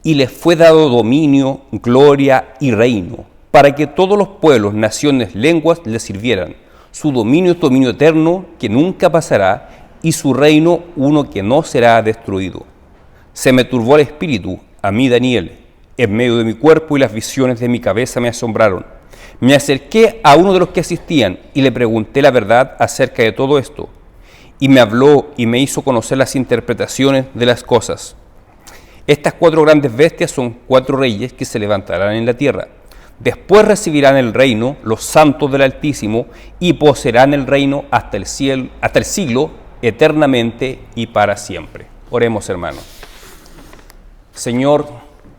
y les fue dado dominio, gloria y reino, para que todos los pueblos, naciones, lenguas les sirvieran. Su dominio es dominio eterno, que nunca pasará, y su reino uno que no será destruido. Se me turbó el espíritu, a mí Daniel, en medio de mi cuerpo, y las visiones de mi cabeza me asombraron. Me acerqué a uno de los que asistían y le pregunté la verdad acerca de todo esto. Y me habló y me hizo conocer las interpretaciones de las cosas. Estas 4 grandes bestias son 4 reyes que se levantarán en la tierra. Después recibirán el reino los santos del Altísimo y poseerán el reino hasta el siglo, eternamente y para siempre. Oremos, hermanos. Señor,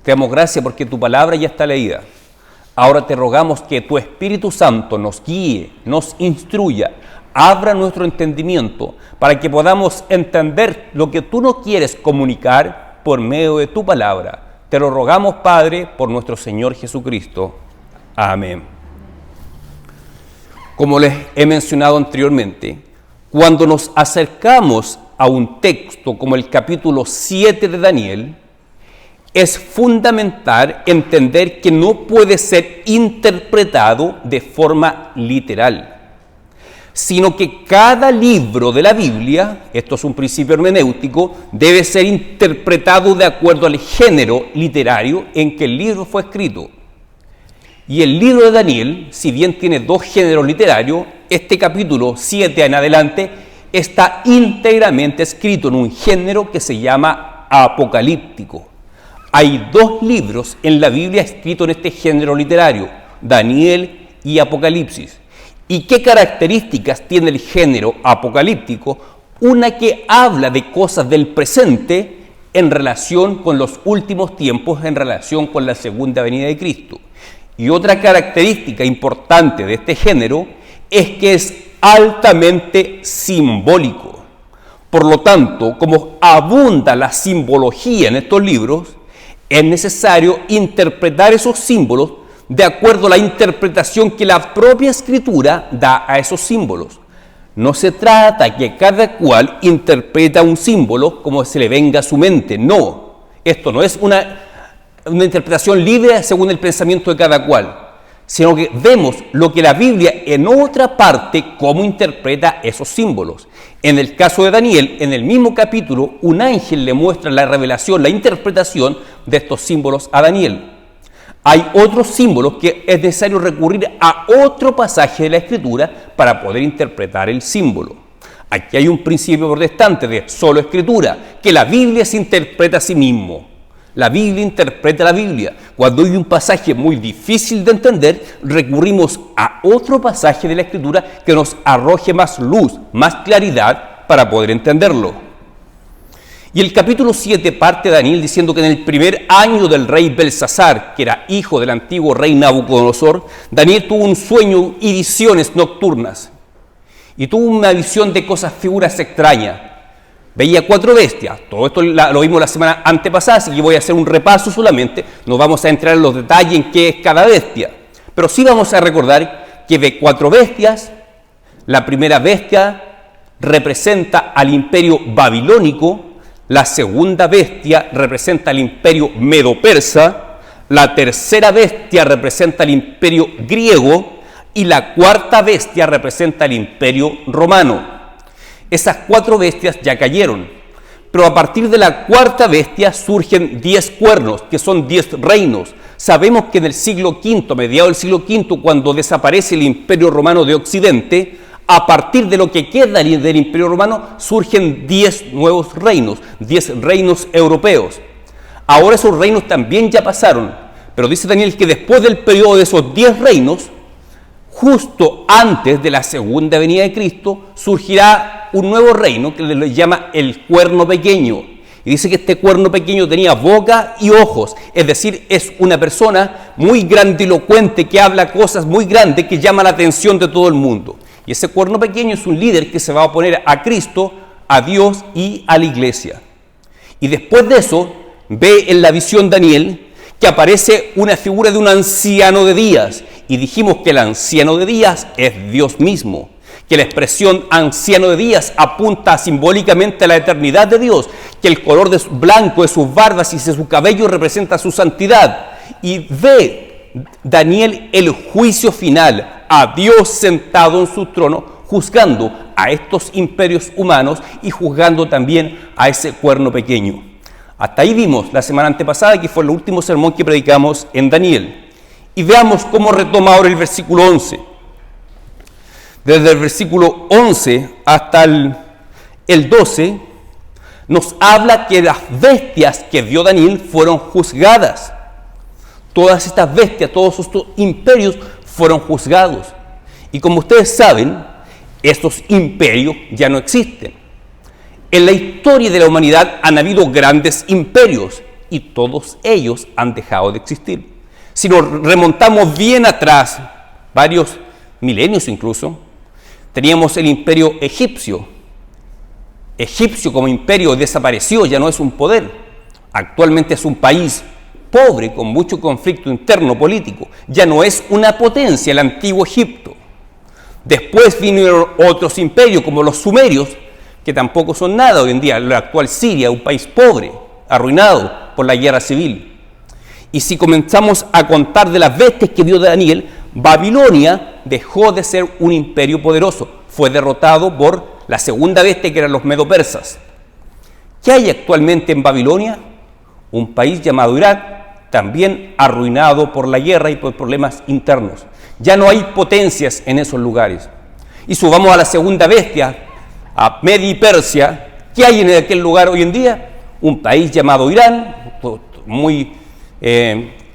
te damos gracias porque tu palabra ya está leída. Ahora te rogamos que tu Espíritu Santo nos guíe, nos instruya, abra nuestro entendimiento para que podamos entender lo que tú nos quieres comunicar por medio de tu palabra. Te lo rogamos, Padre, por nuestro Señor Jesucristo. Amén. Como les he mencionado anteriormente, cuando nos acercamos a un texto como el capítulo 7 de Daniel, es fundamental entender que no puede ser interpretado de forma literal, sino que cada libro de la Biblia, esto es un principio hermenéutico, debe ser interpretado de acuerdo al género literario en que el libro fue escrito. Y el libro de Daniel, si bien tiene 2 géneros literarios, este capítulo 7 en adelante está íntegramente escrito en un género que se llama apocalíptico. Hay 2 libros en la Biblia escritos en este género literario, Daniel y Apocalipsis. ¿Y qué características tiene el género apocalíptico? Una que habla de cosas del presente en relación con los últimos tiempos, en relación con la segunda venida de Cristo. Y otra característica importante de este género es que es altamente simbólico. Por lo tanto, como abunda la simbología en estos libros, es necesario interpretar esos símbolos de acuerdo a la interpretación que la propia Escritura da a esos símbolos. No se trata que cada cual interpreta un símbolo como se le venga a su mente. No, esto no es una interpretación libre según el pensamiento de cada cual, sino que vemos lo que la Biblia en otra parte, cómo interpreta esos símbolos. En el caso de Daniel, en el mismo capítulo, un ángel le muestra la revelación, la interpretación de estos símbolos a Daniel. Hay otros símbolos que es necesario recurrir a otro pasaje de la Escritura para poder interpretar el símbolo. Aquí hay un principio protestante de solo Escritura, que la Biblia se interpreta a sí mismo. La Biblia interpreta la Biblia. Cuando hay un pasaje muy difícil de entender, recurrimos a otro pasaje de la Escritura que nos arroje más luz, más claridad para poder entenderlo. Y el capítulo 7 parte de Daniel diciendo que en el primer año del rey Belsasar, que era hijo del antiguo rey Nabucodonosor, Daniel tuvo un sueño y visiones nocturnas. Y tuvo una visión de cosas, figuras extrañas. Veía 4 bestias. Todo esto lo vimos la semana antepasada, así que voy a hacer un repaso solamente. No vamos a entrar en los detalles en qué es cada bestia. Pero sí vamos a recordar que ve 4 bestias. La primera bestia representa al imperio babilónico. La segunda bestia representa al imperio medo-persa, la tercera bestia representa al imperio griego y la cuarta bestia representa al imperio romano. Esas 4 bestias ya cayeron, pero a partir de la cuarta bestia surgen 10 cuernos, que son 10 reinos. Sabemos que en el siglo V, mediados del siglo V, cuando desaparece el imperio romano de Occidente, a partir de lo que queda del Imperio Romano surgen 10 nuevos reinos, 10 reinos europeos. Ahora esos reinos también ya pasaron, pero dice Daniel que después del periodo de esos 10 reinos, justo antes de la segunda venida de Cristo, surgirá un nuevo reino que le llama el cuerno pequeño. Y dice que este cuerno pequeño tenía boca y ojos, es decir, es una persona muy grandilocuente que habla cosas muy grandes que llama la atención de todo el mundo. Y ese cuerno pequeño es un líder que se va a oponer a Cristo, a Dios y a la iglesia. Y después de eso, ve en la visión Daniel que aparece una figura de un anciano de días. Y dijimos que el anciano de días es Dios mismo. Que la expresión anciano de días apunta simbólicamente a la eternidad de Dios. que el color blanco de sus barbas y de su cabello representa su santidad. Y ve Daniel el juicio final, a Dios sentado en su trono, juzgando a estos imperios humanos y juzgando también a ese cuerno pequeño. Hasta ahí vimos la semana antepasada, que fue el último sermón que predicamos en Daniel. Y veamos cómo retoma ahora el versículo 11. Desde el versículo 11 hasta el 12, nos habla que las bestias que vio Daniel fueron juzgadas. Todas estas bestias, todos estos imperios fueron juzgados. Y como ustedes saben, estos imperios ya no existen. En la historia de la humanidad han habido grandes imperios y todos ellos han dejado de existir. Si nos remontamos bien atrás, varios milenios incluso, teníamos el imperio egipcio. Egipcio como imperio desapareció, ya no es un poder. Actualmente es un país pobre, con mucho conflicto interno político. Ya no es una potencia el antiguo Egipto. Después vinieron otros imperios como los sumerios, que tampoco son nada hoy en día. La actual Siria, un país pobre, arruinado por la guerra civil. Y si comenzamos a contar de las bestias que vio Daniel, Babilonia dejó de ser un imperio poderoso. Fue derrotado por la segunda bestia, que eran los medo-persas. ¿Qué hay actualmente en Babilonia? Un país llamado Irak, también arruinado por la guerra y por problemas internos. Ya no hay potencias en esos lugares. Y subamos a la segunda bestia, a Media y Persia. ¿Qué hay en aquel lugar hoy en día? Un país llamado Irán, muy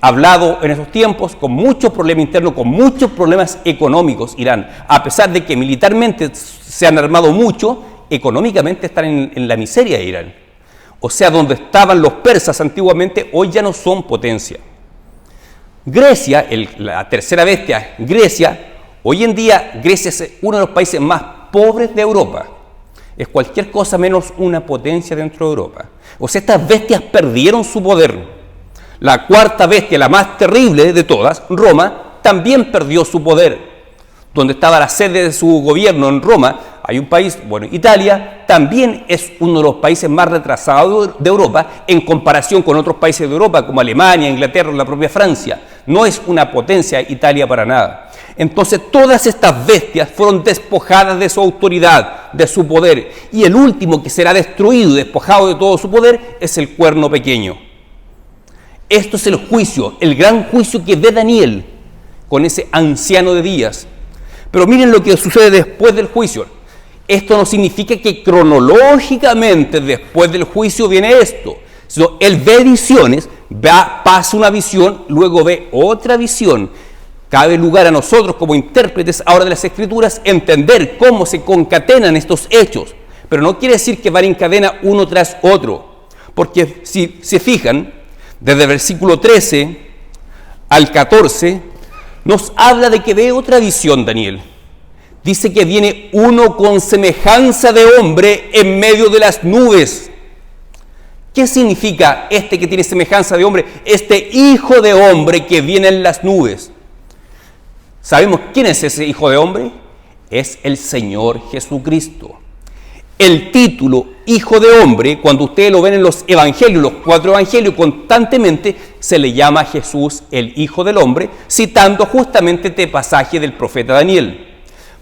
hablado en esos tiempos, con muchos problemas internos, con muchos problemas económicos. Irán, a pesar de que militarmente se han armado mucho, económicamente están en la miseria de Irán. O sea, donde estaban los persas antiguamente, hoy ya no son potencia. Grecia, la tercera bestia, Grecia, hoy en día Grecia es uno de los países más pobres de Europa. Es cualquier cosa menos una potencia dentro de Europa. O sea, estas bestias perdieron su poder. La cuarta bestia, la más terrible de todas, Roma, también perdió su poder. Donde estaba la sede de su gobierno en Roma, hay un país, Italia, también es uno de los países más retrasados de Europa en comparación con otros países de Europa como Alemania, Inglaterra o la propia Francia. No es una potencia Italia para nada. Entonces todas estas bestias fueron despojadas de su autoridad, de su poder. Y el último que será destruido y despojado de todo su poder es el cuerno pequeño. Esto es el juicio, el gran juicio que ve Daniel con ese anciano de días. Pero miren lo que sucede después del juicio. Esto no significa que cronológicamente después del juicio viene esto. Sino él ve visiones, pasa una visión, luego ve otra visión. Cabe lugar a nosotros como intérpretes ahora de las Escrituras entender cómo se concatenan estos hechos. Pero no quiere decir que van en cadena uno tras otro. Porque si se fijan, desde el versículo 13 al 14, nos habla de que ve otra visión Daniel. Dice que viene uno con semejanza de hombre en medio de las nubes. ¿Qué significa este que tiene semejanza de hombre? Este hijo de hombre que viene en las nubes. ¿Sabemos quién es ese hijo de hombre? Es el Señor Jesucristo. El título hijo de hombre, cuando ustedes lo ven en los evangelios, los 4 evangelios, constantemente se le llama a Jesús el hijo del hombre, citando justamente este pasaje del profeta Daniel.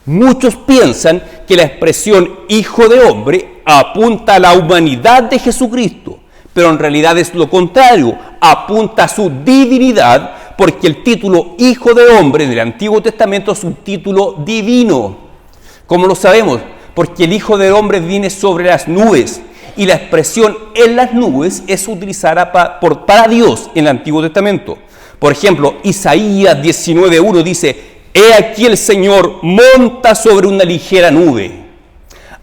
Muchos piensan que la expresión hijo de hombre apunta a la humanidad de Jesucristo, pero en realidad es lo contrario, apunta a su divinidad, porque el título hijo de hombre en el Antiguo Testamento es un título divino. ¿Cómo lo sabemos? Porque el hijo del hombre viene sobre las nubes, y la expresión en las nubes es utilizada para Dios en el Antiguo Testamento. Por ejemplo, Isaías 19:1 dice: «He aquí el Señor monta sobre una ligera nube».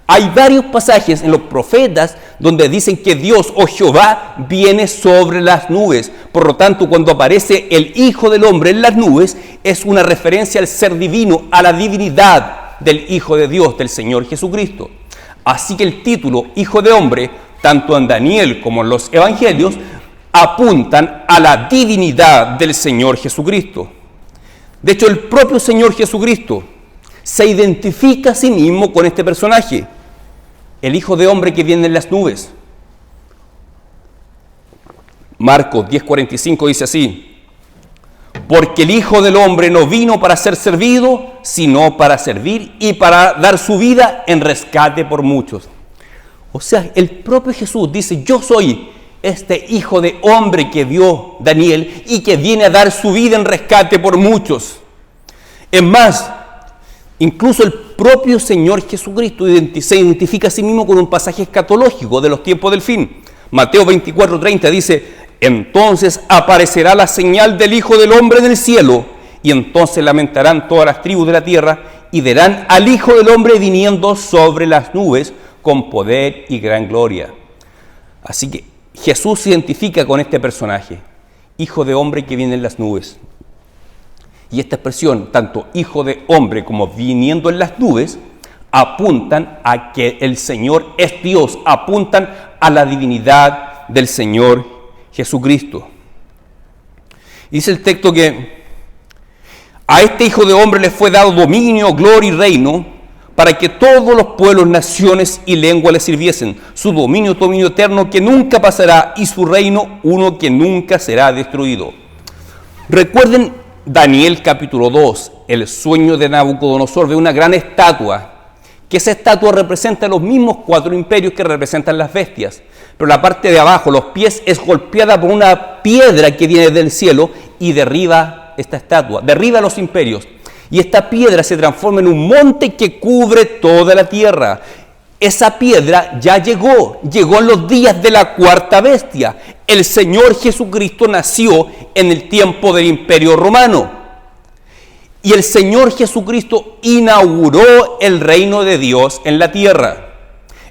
Hay varios pasajes en los profetas donde dicen que Dios o Jehová viene sobre las nubes. Por lo tanto, cuando aparece el Hijo del Hombre en las nubes, es una referencia al ser divino, a la divinidad del Hijo de Dios, del Señor Jesucristo. Así que el título Hijo de Hombre, tanto en Daniel como en los Evangelios, apuntan a la divinidad del Señor Jesucristo. De hecho, el propio Señor Jesucristo se identifica a sí mismo con este personaje, el Hijo de Hombre que viene en las nubes. Marcos 10:45 dice así: porque el Hijo del Hombre no vino para ser servido, sino para servir y para dar su vida en rescate por muchos. O sea, el propio Jesús dice: yo soy este Hijo de Hombre que vio Daniel y que viene a dar su vida en rescate por muchos. Es más, incluso el propio Señor Jesucristo se identifica a sí mismo con un pasaje escatológico de los tiempos del fin. Mateo 24:30 dice: entonces aparecerá la señal del Hijo del Hombre en el cielo, y entonces lamentarán todas las tribus de la tierra, y verán al Hijo del Hombre viniendo sobre las nubes con poder y gran gloria. Así que Jesús se identifica con este personaje, Hijo de Hombre que viene en las nubes. Y esta expresión, tanto Hijo de Hombre como viniendo en las nubes, apuntan a que el Señor es Dios, apuntan a la divinidad del Señor Jesucristo. Dice el texto que a este Hijo de Hombre le fue dado dominio, gloria y reino, para que todos los pueblos, naciones y lenguas le sirviesen. Su dominio eterno que nunca pasará, y su reino uno que nunca será destruido. Recuerden Daniel capítulo 2, el sueño de Nabucodonosor, ve una gran estatua, que esa estatua representa los mismos 4 imperios que representan las bestias, pero la parte de abajo, los pies, es golpeada por una piedra que viene del cielo y derriba esta estatua, derriba los imperios, y esta piedra se transforma en un monte que cubre toda la tierra. Esa piedra ya llegó en los días de la cuarta bestia. El Señor Jesucristo nació en el tiempo del Imperio Romano. Y el Señor Jesucristo inauguró el reino de Dios en la tierra.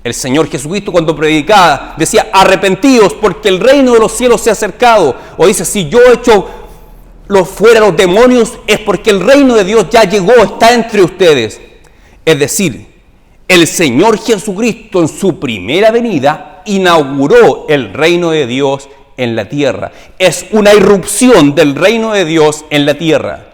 El Señor Jesucristo, cuando predicaba, decía: arrepentíos porque el reino de los cielos se ha acercado. O dice: si yo echo fuera los demonios, es porque el reino de Dios ya llegó, está entre ustedes. Es decir, el Señor Jesucristo en su primera venida inauguró el reino de Dios en la tierra. Es una irrupción del reino de Dios en la tierra.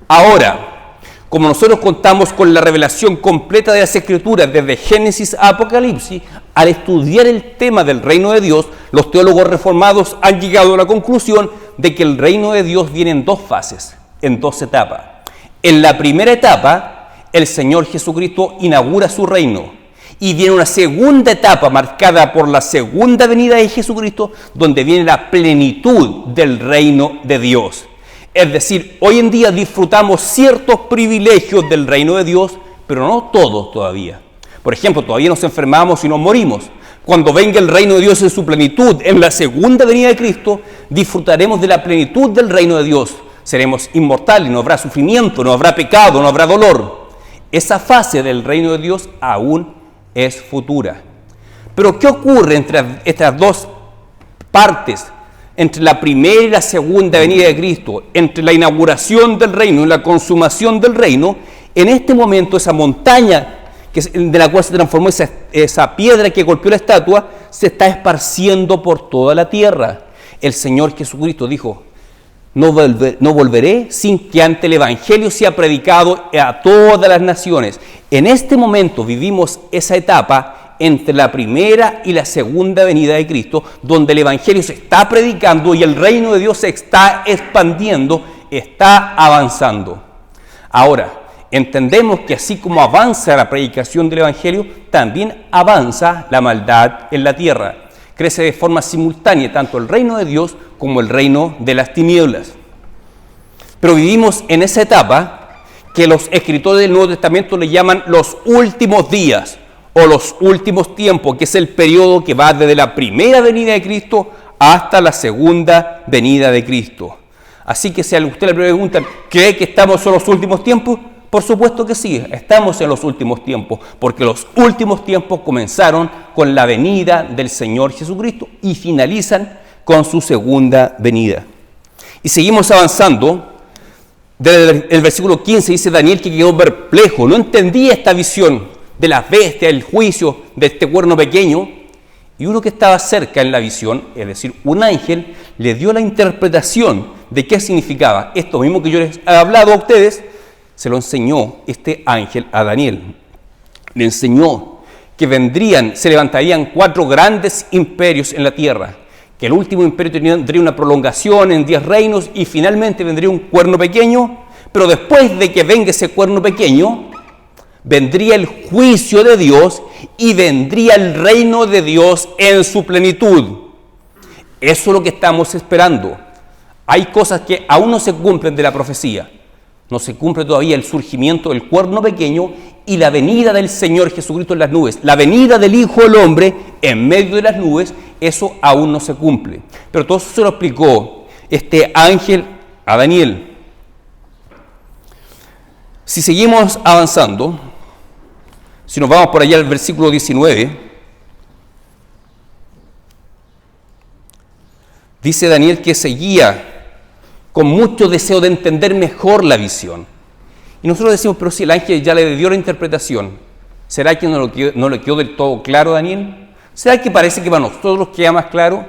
Ahora, como nosotros contamos con la revelación completa de las Escrituras desde Génesis a Apocalipsis, al estudiar el tema del reino de Dios, los teólogos reformados han llegado a la conclusión de que el reino de Dios viene en 2 fases, en 2 etapas. En la primera etapa, el Señor Jesucristo inaugura su reino, y viene una segunda etapa marcada por la segunda venida de Jesucristo, donde viene la plenitud del reino de Dios. Es decir, hoy en día disfrutamos ciertos privilegios del reino de Dios, pero no todos todavía. Por ejemplo, todavía nos enfermamos y nos morimos. Cuando venga el reino de Dios en su plenitud, en la segunda venida de Cristo, disfrutaremos de la plenitud del reino de Dios. Seremos inmortales, no habrá sufrimiento, no habrá pecado, no habrá dolor. Esa fase del reino de Dios aún es futura. Pero ¿qué ocurre entre estas 2 partes? Entre la primera y la segunda venida de Cristo, entre la inauguración del reino y la consumación del reino. En este momento esa montaña de la cual se transformó esa piedra que golpeó la estatua, se está esparciendo por toda la tierra. El Señor Jesucristo dijo: no volveré sin que antes el Evangelio sea predicado a todas las naciones. En este momento vivimos esa etapa entre la primera y la segunda venida de Cristo, donde el Evangelio se está predicando y el reino de Dios se está expandiendo, está avanzando. Ahora, entendemos que así como avanza la predicación del Evangelio, también avanza la maldad en la tierra. Crece de forma simultánea tanto el reino de Dios como el reino de las tinieblas. Pero vivimos en esa etapa que los escritores del Nuevo Testamento le llaman los últimos días o los últimos tiempos, que es el periodo que va desde la primera venida de Cristo hasta la segunda venida de Cristo. Así que si a usted le preguntan, ¿cree que estamos en los últimos tiempos? Por supuesto que sí, estamos en los últimos tiempos, porque los últimos tiempos comenzaron con la venida del Señor Jesucristo y finalizan con su segunda venida. Y seguimos avanzando. Desde el versículo 15 dice Daniel que quedó perplejo, no entendía esta visión de las bestias, el juicio de este cuerno pequeño, y uno que estaba cerca en la visión, es decir, un ángel, le dio la interpretación de qué significaba. Esto mismo que yo les he hablado a ustedes, se lo enseñó este ángel a Daniel. Le enseñó que se levantarían 4 grandes imperios en la tierra, que el último imperio tendría una prolongación en 10 reinos y finalmente vendría un cuerno pequeño, pero después de que venga ese cuerno pequeño, vendría el juicio de Dios y vendría el reino de Dios en su plenitud. Eso es lo que estamos esperando. Hay cosas que aún no se cumplen de la profecía. No se cumple todavía el surgimiento del cuerno pequeño y la venida del Señor Jesucristo en las nubes. La venida del Hijo del Hombre en medio de las nubes, eso aún no se cumple. Pero todo eso se lo explicó este ángel a Daniel. Si seguimos avanzando, si nos vamos por allá al versículo 19, dice Daniel que seguía con mucho deseo de entender mejor la visión. Y nosotros decimos, pero si el ángel ya le dio la interpretación, ¿será que no le quedó del todo claro a Daniel? ¿Será que parece que para nosotros queda más claro?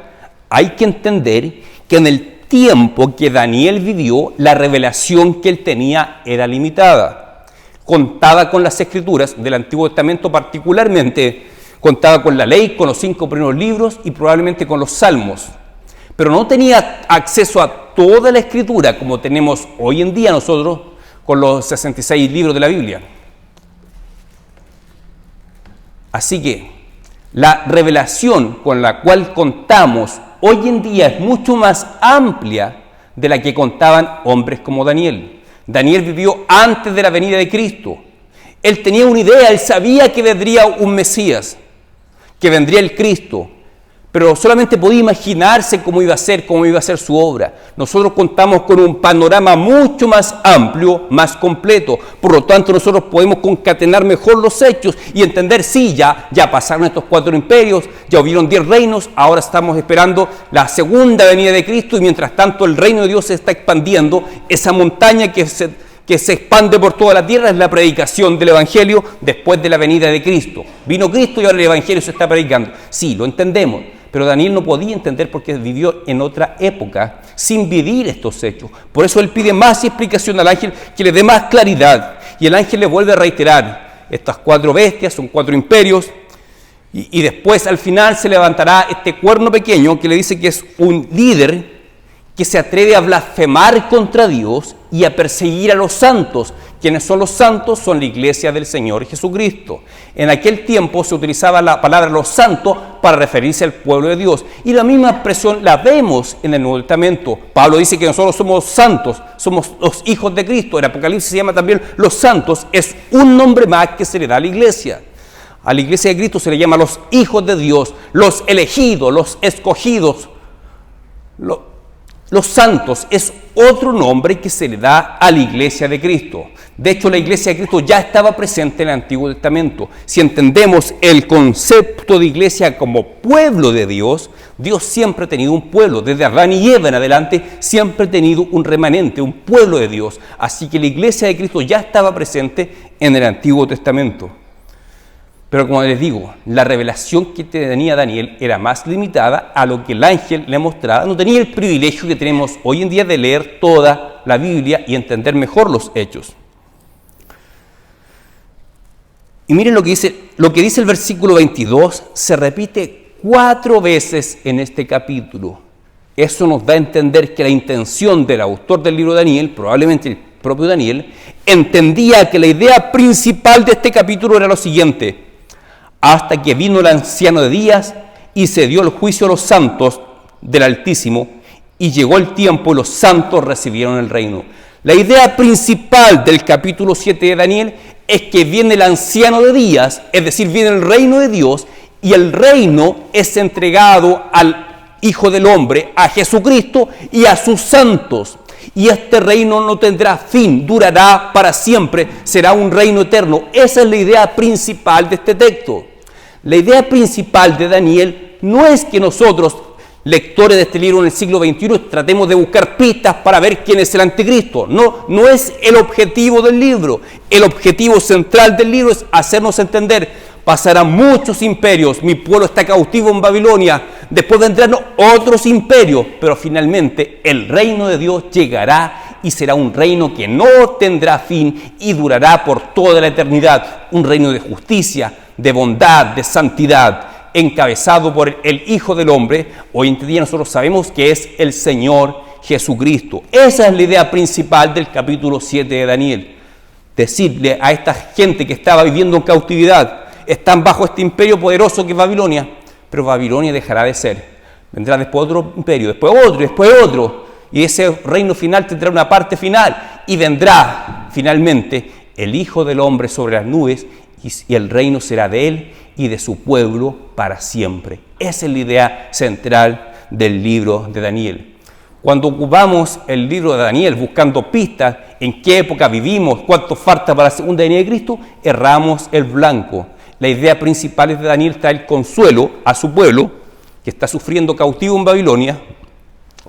Hay que entender que en el tiempo que Daniel vivió, la revelación que él tenía era limitada. Contaba con las escrituras del Antiguo Testamento, particularmente contaba con la ley, con los 5 primeros libros y probablemente con los salmos. Pero no tenía acceso a toda la escritura como tenemos hoy en día nosotros con los 66 libros de la Biblia. Así que la revelación con la cual contamos hoy en día es mucho más amplia de la que contaban hombres como Daniel. Daniel vivió antes de la venida de Cristo. Él tenía una idea, él sabía que vendría un Mesías, que vendría el Cristo, pero solamente podía imaginarse cómo iba a ser su obra. Nosotros contamos con un panorama mucho más amplio, más completo. Por lo tanto, nosotros podemos concatenar mejor los hechos y entender, sí, ya pasaron estos 4 imperios, ya hubieron 10 reinos, ahora estamos esperando la segunda venida de Cristo y mientras tanto el reino de Dios se está expandiendo. Esa montaña que se expande por toda la tierra es la predicación del Evangelio después de la venida de Cristo. Vino Cristo y ahora el Evangelio se está predicando. Sí, lo entendemos. Pero Daniel no podía entender porque vivió en otra época sin vivir estos hechos. Por eso él pide más explicación al ángel, que le dé más claridad. Y el ángel le vuelve a reiterar, estas 4 bestias son 4 imperios. Y después al final se levantará este cuerno pequeño que le dice que es un líder que se atreve a blasfemar contra Dios y a perseguir a los santos. ¿Quiénes son los santos? Son la iglesia del Señor Jesucristo. En aquel tiempo se utilizaba la palabra los santos para referirse al pueblo de Dios. Y la misma expresión la vemos en el Nuevo Testamento. Pablo dice que nosotros somos santos, somos los hijos de Cristo. En Apocalipsis se llama también los santos. Es un nombre más que se le da a la iglesia. A la iglesia de Cristo se le llama los hijos de Dios, los elegidos, los escogidos. Los santos es otro nombre que se le da a la iglesia de Cristo. De hecho, la iglesia de Cristo ya estaba presente en el Antiguo Testamento. Si entendemos el concepto de iglesia como pueblo de Dios, Dios siempre ha tenido un pueblo. Desde Adán y Eva en adelante, siempre ha tenido un remanente, un pueblo de Dios. Así que la iglesia de Cristo ya estaba presente en el Antiguo Testamento. Pero como les digo, la revelación que tenía Daniel era más limitada a lo que el ángel le mostraba. No tenía el privilegio que tenemos hoy en día de leer toda la Biblia y entender mejor los hechos. Y miren lo que dice el versículo 22, se repite 4 veces en este capítulo. Eso nos da a entender que la intención del autor del libro de Daniel, probablemente el propio Daniel, entendía que la idea principal de este capítulo era lo siguiente: hasta que vino el anciano de días y se dio el juicio a los santos del Altísimo, y llegó el tiempo y los santos recibieron el reino. La idea principal del capítulo 7 de Daniel es que viene el anciano de días, es decir, viene el reino de Dios, y el reino es entregado al Hijo del Hombre, a Jesucristo y a sus santos. Y este reino no tendrá fin, durará para siempre, será un reino eterno. Esa es la idea principal de este texto. La idea principal de Daniel no es que nosotros, lectores de este libro en el siglo XXI, tratemos de buscar pistas para ver quién es el anticristo. No es el objetivo del libro. El objetivo central del libro es hacernos entender: pasarán muchos imperios, mi pueblo está cautivo en Babilonia, después vendrán otros imperios, pero finalmente el reino de Dios llegará y será un reino que no tendrá fin y durará por toda la eternidad. Un reino de justicia, de bondad, de santidad. encabezado por el Hijo del Hombre. Hoy en día nosotros sabemos que es el Señor Jesucristo. Esa es la idea principal del capítulo 7 de Daniel. Decirle a esta gente que estaba viviendo en cautividad, están bajo este imperio poderoso que es Babilonia, pero Babilonia dejará de ser. Vendrá después otro imperio, después otro, después otro, y ese reino final tendrá una parte final, y vendrá finalmente el Hijo del Hombre sobre las nubes, y el reino será de él y de su pueblo para siempre. Esa es la idea central del libro de Daniel. Cuando ocupamos el libro de Daniel buscando pistas en qué época vivimos, cuánto falta para la segunda venida de Cristo, erramos el blanco. La idea principal es de Daniel traer consuelo a su pueblo que está sufriendo cautivo en Babilonia,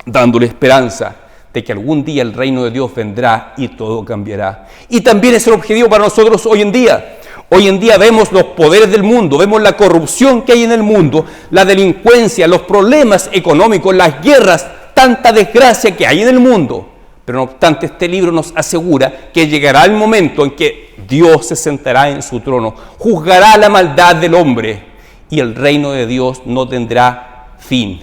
dándole esperanza de que algún día el reino de Dios vendrá y todo cambiará. Y también es el objetivo para nosotros hoy en día. Hoy en día vemos los poderes del mundo, vemos la corrupción que hay en el mundo, la delincuencia, los problemas económicos, las guerras, tanta desgracia que hay en el mundo. Pero no obstante, este libro nos asegura que llegará el momento en que Dios se sentará en su trono, juzgará la maldad del hombre y el reino de Dios no tendrá fin.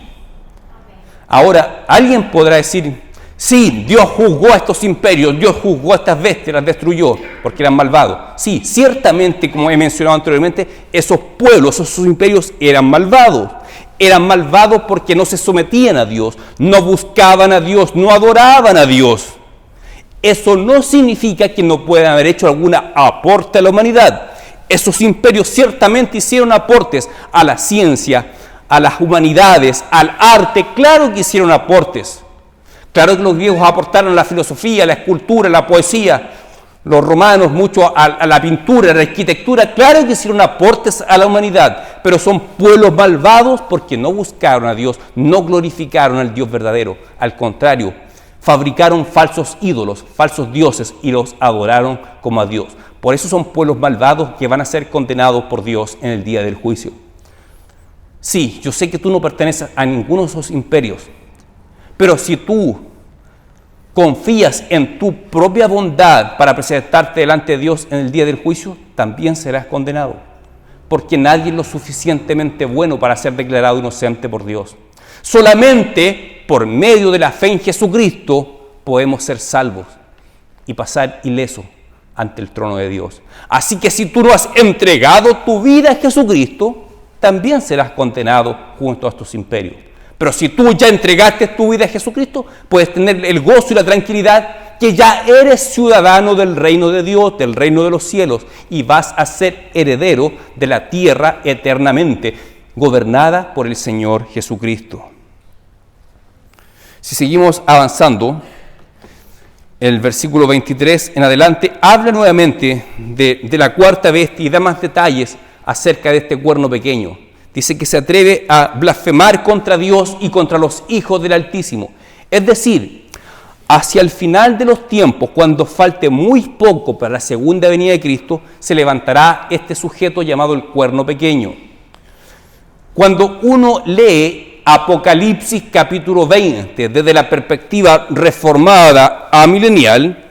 Ahora, alguien podrá decir, sí, Dios juzgó a estos imperios, Dios juzgó a estas bestias, las destruyó porque eran malvados. Sí, ciertamente, como he mencionado anteriormente, esos pueblos, esos imperios eran malvados. Eran malvados porque no se sometían a Dios, no buscaban a Dios, no adoraban a Dios. Eso no significa que no puedan haber hecho algún aporte a la humanidad. Esos imperios ciertamente hicieron aportes a la ciencia, a las humanidades, al arte. Claro que hicieron aportes. Claro que los griegos aportaron a la filosofía, a la escultura, a la poesía. Los romanos mucho a la pintura, a la arquitectura. Claro que hicieron aportes a la humanidad, pero son pueblos malvados porque no buscaron a Dios, no glorificaron al Dios verdadero. Al contrario, fabricaron falsos ídolos, falsos dioses y los adoraron como a Dios. Por eso son pueblos malvados que van a ser condenados por Dios en el día del juicio. Sí, yo sé que tú no perteneces a ninguno de esos imperios, pero si tú confías en tu propia bondad para presentarte delante de Dios en el día del juicio, también serás condenado, porque nadie es lo suficientemente bueno para ser declarado inocente por Dios. Solamente por medio de la fe en Jesucristo podemos ser salvos y pasar ilesos ante el trono de Dios. Así que si tú no has entregado tu vida a Jesucristo, también serás condenado junto a estos imperios. Pero si tú ya entregaste tu vida a Jesucristo, puedes tener el gozo y la tranquilidad que ya eres ciudadano del reino de Dios, del reino de los cielos, y vas a ser heredero de la tierra eternamente, gobernada por el Señor Jesucristo. Si seguimos avanzando, el versículo 23 en adelante habla nuevamente de la cuarta bestia y da más detalles acerca de este cuerno pequeño. Dice que se atreve a blasfemar contra Dios y contra los hijos del Altísimo. Es decir, hacia el final de los tiempos, cuando falte muy poco para la segunda venida de Cristo, se levantará este sujeto llamado el cuerno pequeño. Cuando uno lee Apocalipsis capítulo 20, desde la perspectiva reformada a milenial,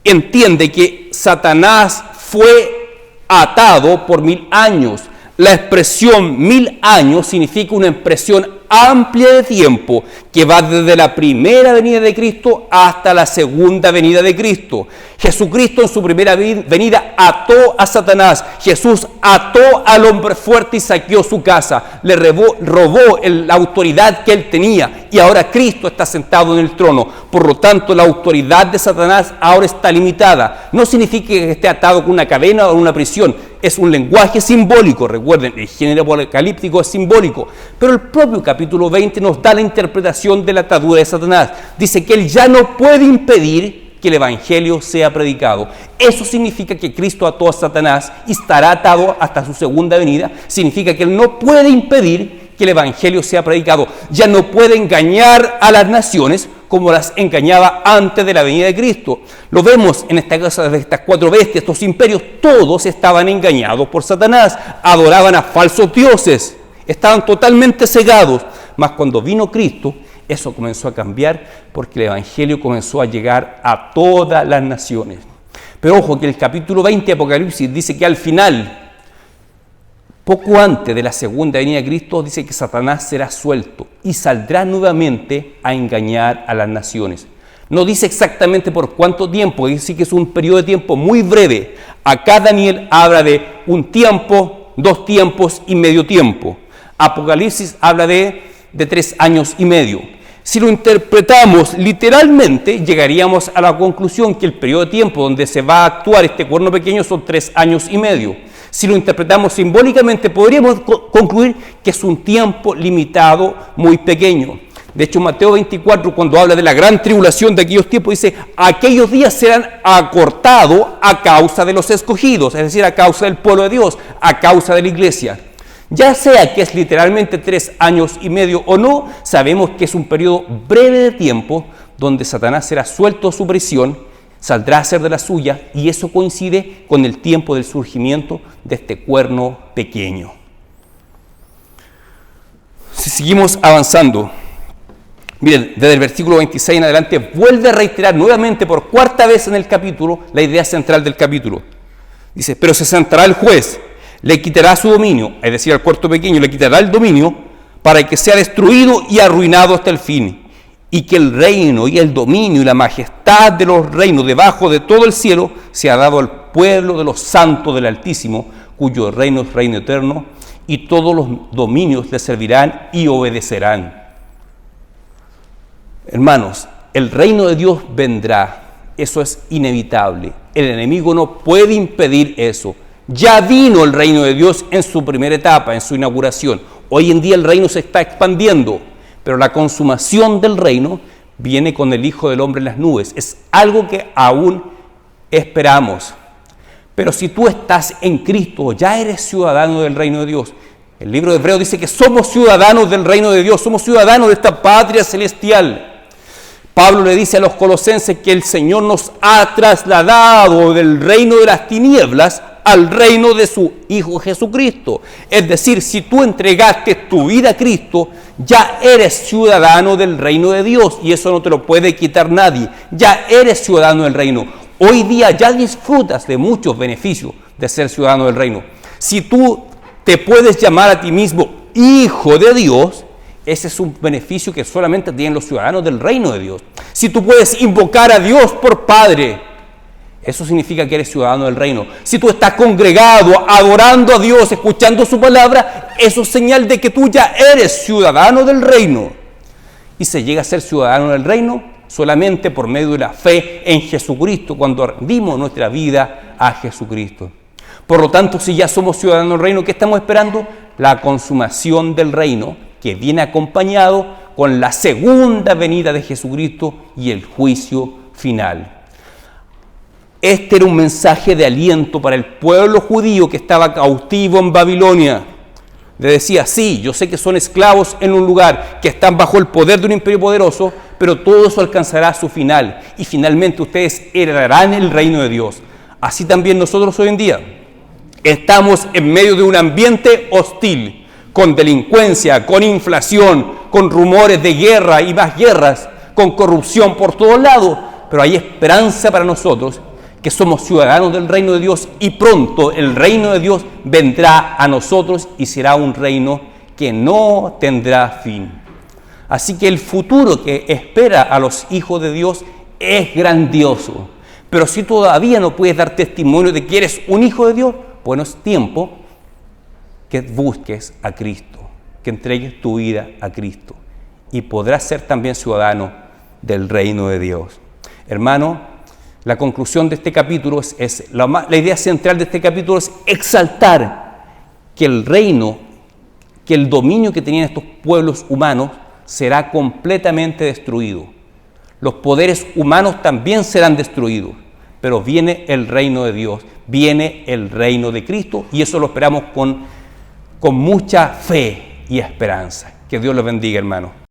entiende que Satanás fue atado por 1000 años. La expresión 1000 años significa una expresión amplia de tiempo que va desde la primera venida de Cristo hasta la segunda venida de Cristo. Jesucristo en su primera venida ató a Satanás. Jesús ató al hombre fuerte y saqueó su casa. Le robó la autoridad que él tenía y ahora Cristo está sentado en el trono. Por lo tanto, la autoridad de Satanás ahora está limitada. No significa que esté atado con una cadena o una prisión. Es un lenguaje simbólico. Recuerden, el género apocalíptico es simbólico. Pero el propio capítulo 20 nos da la interpretación de la atadura de Satanás. Dice que él ya no puede impedir que el evangelio sea predicado. Eso significa que Cristo ató a Satanás y estará atado hasta su segunda venida. Significa que él no puede impedir que el evangelio sea predicado. Ya no puede engañar a las naciones como las engañaba antes de la venida de Cristo. Lo vemos en esta casa de estas cuatro bestias, estos imperios, todos estaban engañados por Satanás, adoraban a falsos dioses, estaban totalmente cegados. Mas cuando vino Cristo, eso comenzó a cambiar porque el evangelio comenzó a llegar a todas las naciones. Pero ojo que el capítulo 20 de Apocalipsis dice que al final, poco antes de la segunda venida de Cristo, dice que Satanás será suelto y saldrá nuevamente a engañar a las naciones. No dice exactamente por cuánto tiempo, dice que es un periodo de tiempo muy breve. Acá Daniel habla de un tiempo, 2 tiempos y medio tiempo. Apocalipsis habla de 3 años y medio. Si lo interpretamos literalmente, llegaríamos a la conclusión que el periodo de tiempo donde se va a actuar este cuerno pequeño son 3 años y medio. Si lo interpretamos simbólicamente, podríamos concluir que es un tiempo limitado muy pequeño. De hecho, Mateo 24, cuando habla de la gran tribulación de aquellos tiempos, dice, aquellos días serán acortados a causa de los escogidos, es decir, a causa del pueblo de Dios, a causa de la iglesia. Ya sea que es literalmente 3 años y medio o no, sabemos que es un periodo breve de tiempo donde Satanás será suelto de su prisión, saldrá a hacer de la suya, y eso coincide con el tiempo del surgimiento de este cuerno pequeño. Si seguimos avanzando, miren, desde el versículo 26 en adelante vuelve a reiterar nuevamente por 4ª vez en el capítulo la idea central del capítulo. Dice, pero se sentará el juez, le quitará su dominio, es decir, al cuerno pequeño le quitará el dominio para que sea destruido y arruinado hasta el fin, y que el reino y el dominio y la majestad de los reinos debajo de todo el cielo sea dado al pueblo de los santos del Altísimo, cuyo reino es reino eterno, y todos los dominios le servirán y obedecerán. Hermanos, el reino de Dios vendrá, eso es inevitable. El enemigo no puede impedir eso. Ya vino el reino de Dios en su primera etapa, en su inauguración. Hoy en día el reino se está expandiendo, pero la consumación del reino viene con el Hijo del Hombre en las nubes. Es algo que aún esperamos. Pero si tú estás en Cristo, ya eres ciudadano del reino de Dios. El libro de Hebreos dice que somos ciudadanos del reino de Dios, somos ciudadanos de esta patria celestial. Pablo le dice a los colosenses que el Señor nos ha trasladado del reino de las tinieblas al reino de su Hijo Jesucristo. Es decir, si tú entregaste tu vida a Cristo, ya eres ciudadano del reino de Dios, y eso no te lo puede quitar nadie. Ya eres ciudadano del reino. Hoy día ya disfrutas de muchos beneficios de ser ciudadano del reino. Si tú te puedes llamar a ti mismo hijo de Dios, ese es un beneficio que solamente tienen los ciudadanos del reino de Dios. Si tú puedes invocar a Dios por Padre, eso significa que eres ciudadano del reino. Si tú estás congregado, adorando a Dios, escuchando su palabra, eso es señal de que tú ya eres ciudadano del reino. Y se llega a ser ciudadano del reino solamente por medio de la fe en Jesucristo, cuando rendimos nuestra vida a Jesucristo. Por lo tanto, si ya somos ciudadanos del reino, ¿qué estamos esperando? La consumación del reino, que viene acompañado con la segunda venida de Jesucristo y el juicio final. Este era un mensaje de aliento para el pueblo judío que estaba cautivo en Babilonia. Le decía, sí, yo sé que son esclavos en un lugar, que están bajo el poder de un imperio poderoso, pero todo eso alcanzará su final, y finalmente ustedes heredarán el reino de Dios. Así también nosotros hoy en día estamos en medio de un ambiente hostil, con delincuencia, con inflación, con rumores de guerra y más guerras, con corrupción por todos lados, pero hay esperanza para nosotros, que somos ciudadanos del reino de Dios, y pronto el reino de Dios vendrá a nosotros y será un reino que no tendrá fin. Así que el futuro que espera a los hijos de Dios es grandioso. Pero si todavía no puedes dar testimonio de que eres un hijo de Dios, bueno, es tiempo que busques a Cristo, que entregues tu vida a Cristo, y podrás ser también ciudadano del reino de Dios. Hermano, la conclusión de este capítulo la idea central de este capítulo es exaltar que el reino, que el dominio que tenían estos pueblos humanos será completamente destruido. Los poderes humanos también serán destruidos, pero viene el reino de Dios, viene el reino de Cristo, y eso lo esperamos con mucha fe y esperanza. Que Dios los bendiga, hermano.